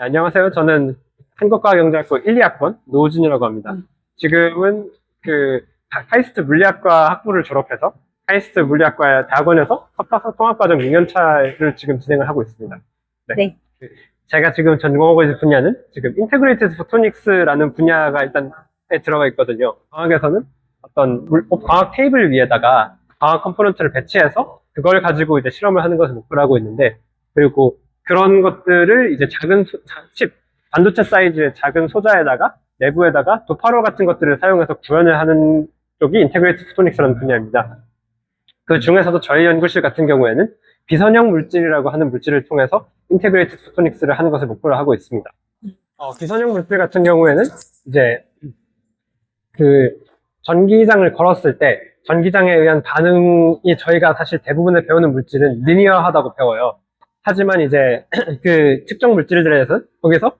안녕하세요. 저는 한국과학영재학부 1, 2학번 노우진이라고 합니다. 지금은 카이스트 물리학과 학부를 졸업해서 카이스트 물리학과 대학원에서 석사 통합과정 6년차를 지금 진행을 하고 있습니다. 네. 제가 지금 전공하고 있는 분야는 지금 인테그레이티드 포토닉스라는 분야가 일단 들어가 있거든요. 광학에서는 어떤 광학 테이블 위에다가 광학 컴포넌트를 배치해서 그걸 가지고 이제 실험을 하는 것을 목표로 하고 있는데, 그리고 그런 것들을 이제 작은 칩, 반도체 사이즈의 작은 소자에다가 내부에다가 도파로 같은 것들을 사용해서 구현을 하는 쪽이 인테그레이티드 포토닉스라는 분야입니다. 그 중에서도 저희 연구실 같은 경우에는 비선형 물질이라고 하는 물질을 통해서 인테그레이티드 포토닉스를 하는 것을 목표로 하고 있습니다. 비선형 물질 같은 경우에는 이제 전기장을 걸었을 때 전기장에 의한 반응이, 저희가 사실 대부분을 배우는 물질은 리니어하다고 배워요. 하지만 이제 특정 물질들에 대해서 거기서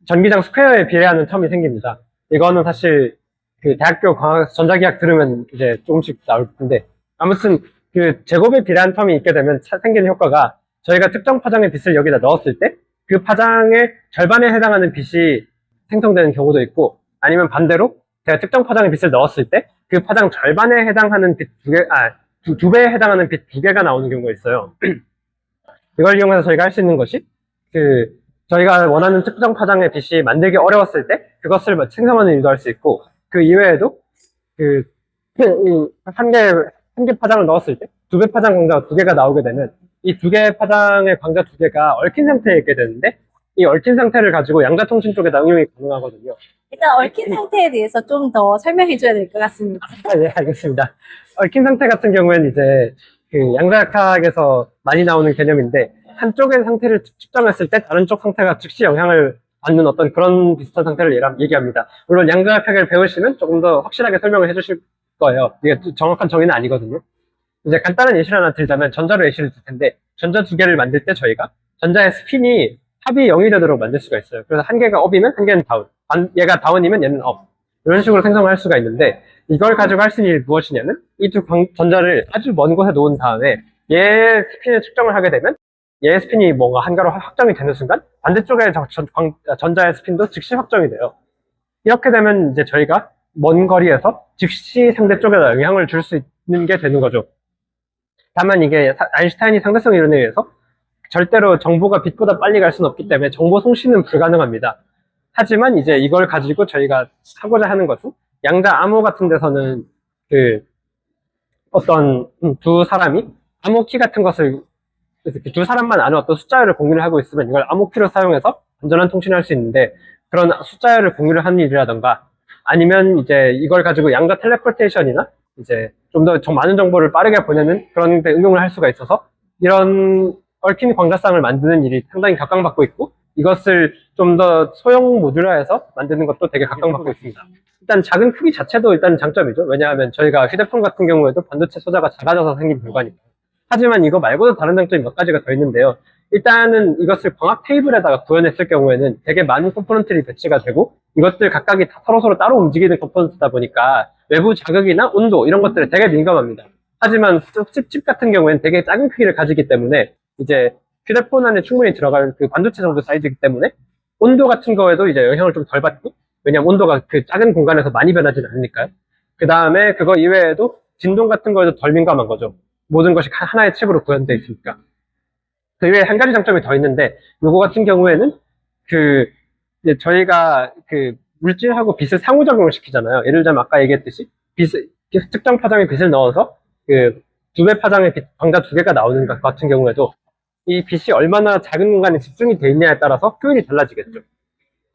전기장 스퀘어에 비례하는 텀이 생깁니다. 이거는 사실 대학교 전자기학 들으면 이제 조금씩 나올 텐데, 아무튼 제곱에 비례한 텀이 있게 되면 생기는 효과가, 저희가 특정 파장의 빛을 여기다 넣었을 때 그 파장의 절반에 해당하는 빛이 생성되는 경우도 있고, 아니면 반대로 제가 특정 파장의 빛을 넣었을 때 그 파장 절반에 해당하는 빛 두 배에 해당하는 빛 두 개가 나오는 경우가 있어요. 이걸 이용해서 저희가 할 수 있는 것이, 저희가 원하는 특정 파장의 빛이 만들기 어려웠을 때 그것을 생성하는 일도 할 수 있고, 그 이외에도 한 개 파장을 넣었을 때 두 배 파장 광자가 두 개가 나오게 되면 이 두 개의 파장의 광자 두 개가 얽힌 상태에 있게 되는데, 이 얽힌 상태를 가지고 양자통신 쪽에다 응용이 가능하거든요. 일단 얽힌 상태에 대해서 좀 더 설명해 줘야 될 것 같습니다. 네, 알겠습니다. 얽힌 상태 같은 경우에는 이제 양자역학에서 많이 나오는 개념인데, 한쪽의 상태를 측정했을 때 다른 쪽 상태가 즉시 영향을 받는 어떤 그런 비슷한 상태를 얘기합니다. 물론 양자역학을 배우시면 조금 더 확실하게 설명을 해주실 거예요. 이게 정확한 정의는 아니거든요. 이제 간단한 예시를 하나 들자면 전자로 예시를 들 텐데, 전자 두 개를 만들 때 저희가 전자의 스핀이 합이 0이 되도록 만들 수가 있어요. 그래서 한 개가 업이면 한 개는 다운, 얘가 다운이면 얘는 업, 이런 식으로 생성을 할 수가 있는데, 이걸 가지고 할 수 있는 일이 무엇이냐면, 이 두 전자를 아주 먼 곳에 놓은 다음에 얘의 스핀을 측정을 하게 되면, 얘의 스핀이 뭔가 한가로 확정이 되는 순간 반대쪽의 전자의 스핀도 즉시 확정이 돼요. 이렇게 되면 이제 저희가 먼 거리에서 즉시 상대 쪽에다 영향을 줄 수 있는 게 되는 거죠. 다만 이게 아인슈타인이 상대성 이론에 의해서 절대로 정보가 빛보다 빨리 갈 수는 없기 때문에 정보 송신은 불가능합니다. 하지만 이제 이걸 가지고 저희가 하고자 하는 것은, 양자 암호 같은 데서는 어떤 두 사람이 암호키 같은 것을, 두 사람만 아는 어떤 숫자열을 공유를 하고 있으면 이걸 암호키로 사용해서 안전한 통신을 할 수 있는데, 그런 숫자열을 공유를 하는 일이라던가, 아니면 이제 이걸 가지고 양자 텔레포테이션이나 이제 좀 더 많은 정보를 빠르게 보내는 그런 데 응용을 할 수가 있어서, 이런 얽힌 광자쌍을 만드는 일이 상당히 각광받고 있고, 이것을 좀 더 소형 모듈화해서 만드는 것도 되게 각광받고 있습니다. 일단 작은 크기 자체도 일단 장점이죠. 왜냐하면 저희가 휴대폰 같은 경우에도 반도체 소자가 작아져서 생긴 결과니까. 하지만 이거 말고도 다른 장점이 몇 가지가 더 있는데요. 일단은 이것을 광학 테이블에다가 구현했을 경우에는 되게 많은 컴포넌트들이 배치가 되고, 이것들 각각이 다 서로서로 따로 움직이는 컴포넌트다 보니까 외부 자극이나 온도 이런 것들에 되게 민감합니다. 하지만 칩 같은 경우에는 되게 작은 크기를 가지기 때문에 이제 휴대폰 안에 충분히 들어갈 반도체 정도 사이즈이기 때문에 온도 같은 거에도 이제 영향을 좀 덜 받고, 왜냐면 온도가 작은 공간에서 많이 변하지는 않으니까요. 그 다음에 그거 이외에도 진동 같은 거에도 덜 민감한 거죠. 모든 것이 하나의 칩으로 구현되어 있으니까. 그 외에 한 가지 장점이 더 있는데, 요거 같은 경우에는 이제 저희가 물질하고 빛을 상호작용을 시키잖아요. 예를 들자면 아까 얘기했듯이 특정 파장의 빛을 넣어서 두 배 파장의 광자 두 개가 나오는 것 같은 경우에도 이 빛이 얼마나 작은 공간에 집중이 되어 있냐에 따라서 효율이 달라지겠죠.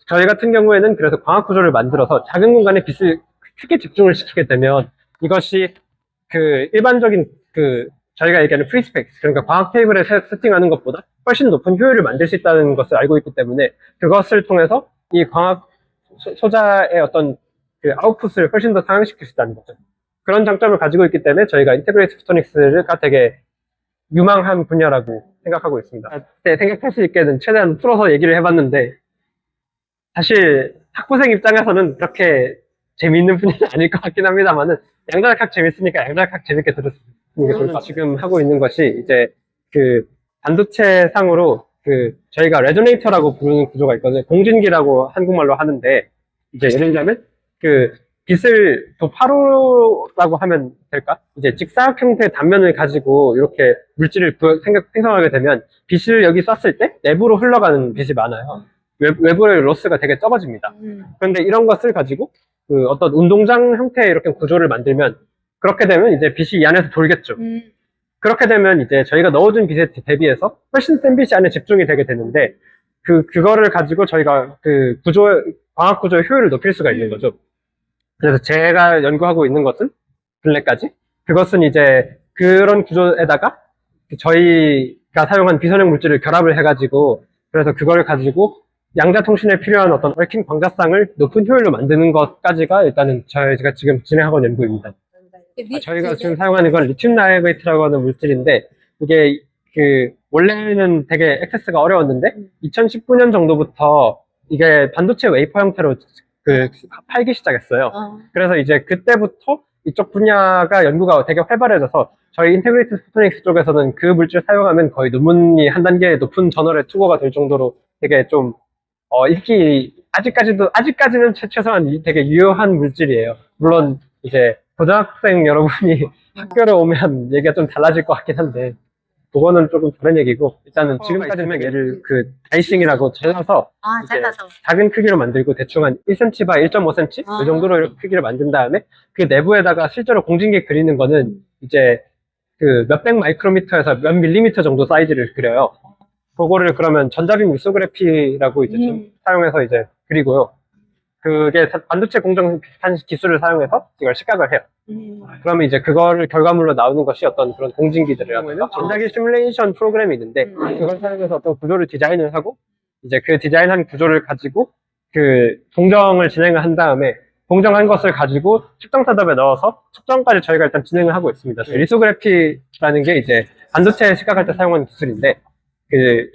저희 같은 경우에는 그래서 광학 구조를 만들어서 작은 공간에 빛을 크게 집중을 시키게 되면, 이것이 일반적인 저희가 얘기하는 프리스펙스, 그러니까 광학 테이블에 세팅하는 것보다 훨씬 높은 효율을 만들 수 있다는 것을 알고 있기 때문에, 그것을 통해서 이 광학 소자의 어떤 아웃풋을 훨씬 더 상향시킬 수 있다는 거죠. 그런 장점을 가지고 있기 때문에 저희가 인테그레이티드 포토닉스가 되게 유망한 분야라고 생각하고 있습니다. 생각할 수 있게는 최대한 풀어서 얘기를 해봤는데, 사실 학부생 입장에서는 그렇게 재미있는 분야는 아닐 것 같긴 합니다만은, 양자역학 재밌으니까 양자역학 재밌게 들었으면 좋을 것 같아요. 지금 하고 있는 것이 이제 반도체 상으로 저희가 레조네이터라고 부르는 구조가 있거든요. 공진기라고 한국말로 하는데, 이제 예를 들자면, 빛을 도파로라고 하면 될까? 이제 직사각 형태의 단면을 가지고 이렇게 물질을 생성하게 되면 빛을 여기 쐈을 때 내부로 흘러가는 빛이 많아요. 외부의 로스가 되게 적어집니다. 그런데 이런 것을 가지고 어떤 운동장 형태의 이렇게 구조를 만들면 그렇게 되면 이제 빛이 이 안에서 돌겠죠. 그렇게 되면 이제 저희가 넣어준 빛에 대비해서 훨씬 센 빛이 안에 집중이 되게 되는데 그거를 가지고 저희가 광학 구조의 효율을 높일 수가 있는 거죠. 그래서 제가 연구하고 있는 것은 블랙까지 그것은 이제 그런 구조에다가 저희가 사용한 비선형 물질을 결합을 해가지고 그래서 그걸 가지고 양자 통신에 필요한 어떤 얽힌 광자쌍을 높은 효율로 만드는 것까지가 일단은 저희가 지금 진행하고 있는 연구입니다. 저희가 지금 사용하는 건 리튬 나이트라고 하는 물질인데 이게 원래는 되게 액세스가 어려웠는데 2019년 정도부터 이게 반도체 웨이퍼 형태로 팔기 시작했어요. 그래서 이제 그때부터 이쪽 분야가 연구가 되게 활발해져서 저희 인테그레이티드 포토닉스 쪽에서는 그 물질 사용하면 거의 논문이 한 단계 높은 저널에 투고가 될 정도로 되게 좀 아직까지는 최소한 되게 유효한 물질이에요. 물론 이제 고등학생 여러분이 학교를 오면 얘기가 좀 달라질 것 같긴 한데 그거는 조금 다른 얘기고 일단은 지금까지는 얘를 다이싱이라고 잘라서 작은 크기로 만들고 대충 한 1cm by 1.5cm 이 정도로 이렇게 크기를 만든 다음에 그 내부에다가 실제로 공진기 그리는 거는 이제 몇백 마이크로미터에서 몇 밀리미터 정도 사이즈를 그려요. 그거를 그러면 전자빔 리소그래피라고 이제 좀 사용해서 이제 그리고요. 그게 반도체 공정 비슷한 기술을 사용해서 이걸 시각을 해요. 그러면 이제 그거를 결과물로 나오는 것이 어떤 그런 공진기들이라든가 전자기 시뮬레이션 프로그램이 있는데 그걸 사용해서 어떤 구조를 디자인을 하고 이제 그 디자인한 구조를 가지고 공정을 진행을 한 다음에 공정한 것을 가지고 측정 셋업에 넣어서 측정까지 저희가 일단 진행을 하고 있습니다. 리소그래피라는 게 이제 반도체 시각할 때 사용하는 기술인데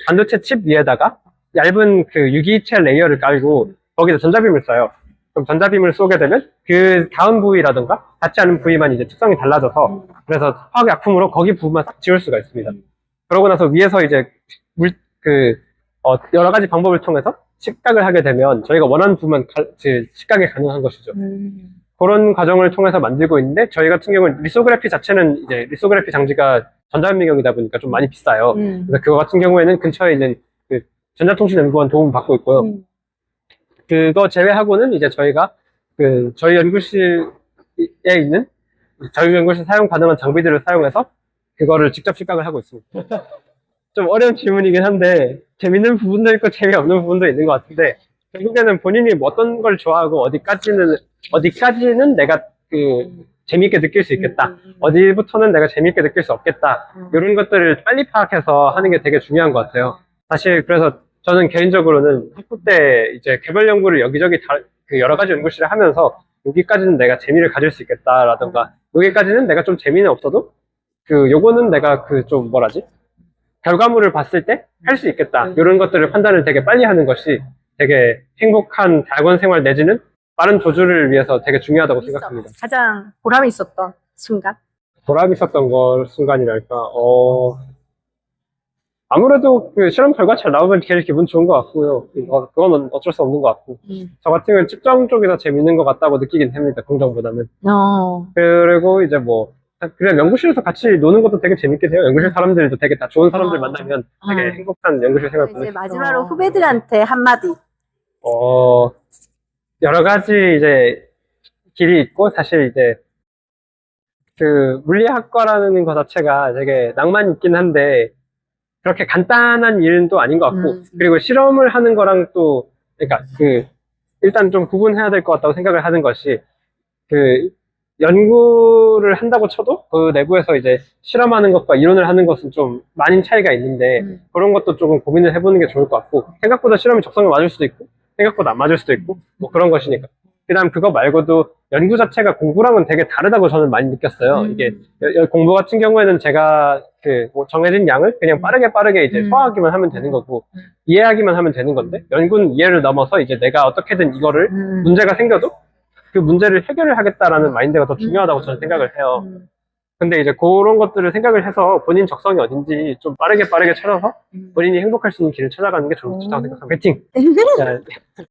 반도체 칩 위에다가 얇은 유기체 레이어를 깔고 거기다 전자빔을 쏴요. 그럼 전자빔을 쏘게 되면 그 다음 부위라든가 닿지 않은 부위만 이제 특성이 달라져서 그래서 화학 약품으로 거기 부분만 싹 지울 수가 있습니다. 그러고 나서 위에서 이제 여러 가지 방법을 통해서 식각을 하게 되면 저희가 원하는 부분만 식각이 가능한 것이죠. 그런 과정을 통해서 만들고 있는데 저희 같은 경우는 리소그래피 자체는 이제 리소그래피 장비가 전자현미경이다 보니까 좀 많이 비싸요. 그래서 그거 같은 경우에는 근처에 있는 전자통신연구원 도움 받고 있고요. 그거 제외하고는 이제 저희가 저희 연구실에 있는 저희 연구실 사용 가능한 장비들을 사용해서 그거를 직접 식각을 하고 있습니다. 좀 어려운 질문이긴 한데 재밌는 부분도 있고 재미없는 부분도 있는 것 같은데 결국에는 본인이 뭐 어떤 걸 좋아하고 어디까지는 내가 재미있게 느낄 수 있겠다. 어디부터는 내가 재미있게 느낄 수 없겠다. 이런 것들을 빨리 파악해서 하는 게 되게 중요한 것 같아요. 사실 그래서 저는 개인적으로는 학부 때 이제 개발 연구를 여기저기 여러 가지 연구실을 하면서 여기까지는 내가 재미를 가질 수 있겠다라던가 여기까지는 내가 좀 재미는 없어도 요거는 내가 좀 결과물을 봤을 때 할 수 있겠다. 이런 것들을 판단을 되게 빨리 하는 것이 되게 행복한 대학원 생활 내지는 빠른 도주를 위해서 되게 중요하다고 생각합니다. 가장 보람 있었던 순간? 보람 있었던 순간이랄까? 아무래도 실험 결과 잘 나오면 제일 기분 좋은 것 같고요. 그건 어쩔 수 없는 것 같고. 저 같은 경우는 측정 쪽이 더 재밌는 것 같다고 느끼긴 합니다. 공정보다는. 그리고 이제 그냥 연구실에서 같이 노는 것도 되게 재밌게 돼요. 연구실 사람들도 되게 다 좋은 사람들 만나면 되게 행복한 연구실 생활 보낼 수 이제 있어요. 마지막으로 후배들한테 한마디. 여러 가지 이제 길이 있고, 사실 이제 물리학과라는 것 자체가 되게 낭만이 있긴 한데, 그렇게 간단한 일은 또 아닌 것 같고, 그리고 실험을 하는 거랑 또, 그러니까 일단 좀 구분해야 될 것 같다고 생각을 하는 것이, 연구를 한다고 쳐도 그 내부에서 이제 실험하는 것과 이론을 하는 것은 좀 많은 차이가 있는데 그런 것도 조금 고민을 해보는 게 좋을 것 같고 생각보다 실험이 적성에 맞을 수도 있고 생각보다 안 맞을 수도 있고 뭐 그런 것이니까 그 다음 그거 말고도 연구 자체가 공부랑은 되게 다르다고 저는 많이 느꼈어요. 이게 공부 같은 경우에는 제가 뭐 정해진 양을 그냥 빠르게 이제 소화하기만 하면 되는 거고 이해하기만 하면 되는 건데 연구는 이해를 넘어서 이제 내가 어떻게든 이거를 문제가 생겨도 그 문제를 해결을 하겠다라는 마인드가 더 중요하다고 저는 생각을 해요. 근데 이제 그런 것들을 생각을 해서 본인 적성이 어딘지 좀 빠르게 찾아서 본인이 행복할 수 있는 길을 찾아가는 게 좋다고 생각합니다. 화이팅! 자,